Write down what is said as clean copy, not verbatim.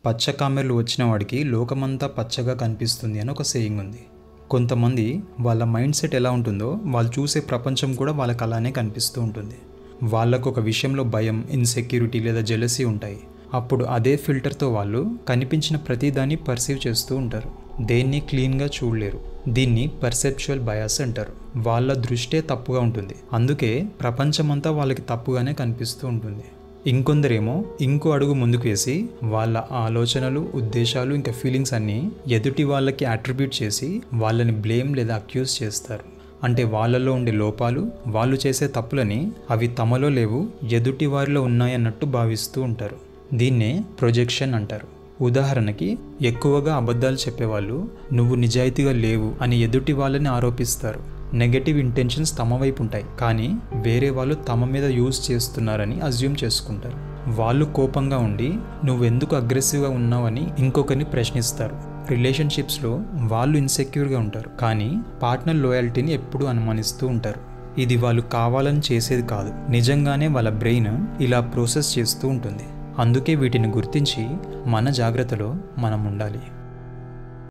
పచ్చ కామెర్లు వచ్చిన వాడికి లోకమంతా పచ్చగా కనిపిస్తుంది అని ఒక సేయింగ్ ఉంది. కొంతమంది వాళ్ళ మైండ్ సెట్ ఎలా ఉంటుందో వాళ్ళు చూసే ప్రపంచం కూడా వాళ్ళకి అలానే కనిపిస్తూ ఉంటుంది. వాళ్ళకు ఒక విషయంలో భయం, ఇన్సెక్యూరిటీ లేదా జెలసీ ఉంటాయి. అప్పుడు అదే ఫిల్టర్తో వాళ్ళు కనిపించిన ప్రతిదాన్ని పర్సీవ్ చేస్తూ ఉంటారు. దేన్ని క్లీన్గా చూడలేరు. దీన్ని పర్సెప్చువల్ బయాస్ అంటారు. వాళ్ళ దృష్టే తప్పుగా ఉంటుంది, అందుకే ప్రపంచమంతా వాళ్ళకి తప్పుగానే కనిపిస్తూ ఉంటుంది. ఇంకొందరేమో ఇంకో అడుగు ముందుకు వేసి వాళ్ళ ఆలోచనలు, ఉద్దేశాలు ఇంకా ఫీలింగ్స్ అన్నీ ఎదుటి వాళ్ళకి అట్రిబ్యూట్ చేసి వాళ్ళని బ్లేమ్ లేదా అక్యూజ్ చేస్తారు. అంటే వాళ్ళలో ఉండే లోపాలు, వాళ్ళు చేసే తప్పులని అవి తమలో లేవు, ఎదుటి వారిలో ఉన్నాయన్నట్టు భావిస్తూ ఉంటారు. దీన్నే ప్రొజెక్షన్ అంటారు. ఉదాహరణకి, ఎక్కువగా అబద్ధాలు చెప్పేవాళ్ళు నువ్వు నిజాయితీగా లేవు అని ఎదుటి వాళ్ళని ఆరోపిస్తారు. నెగటివ్ ఇంటెన్షన్స్ తమ వైపు ఉంటాయి, కానీ వేరే వాళ్ళు తమ మీద యూజ్ చేస్తున్నారని అజ్యూమ్ చేసుకుంటారు. వాళ్ళు కోపంగా ఉండి నువ్వెందుకు అగ్రెసివ్గా ఉన్నావని ఇంకొకరిని ప్రశ్నిస్తారు. రిలేషన్షిప్స్లో వాళ్ళు ఇన్సెక్యూర్గా ఉంటారు, కానీ పార్ట్నర్ లాయల్టీని ఎప్పుడూ అనుమానిస్తూ ఉంటారు. ఇది వాళ్ళు కావాలని చేసేది కాదు, నిజంగానే వాళ్ళ బ్రెయిన్ ఇలా ప్రాసెస్ చేస్తూ ఉంటుంది. అందుకే వీటిని గుర్తించి మన జాగ్రత్తలో మనం ఉండాలి.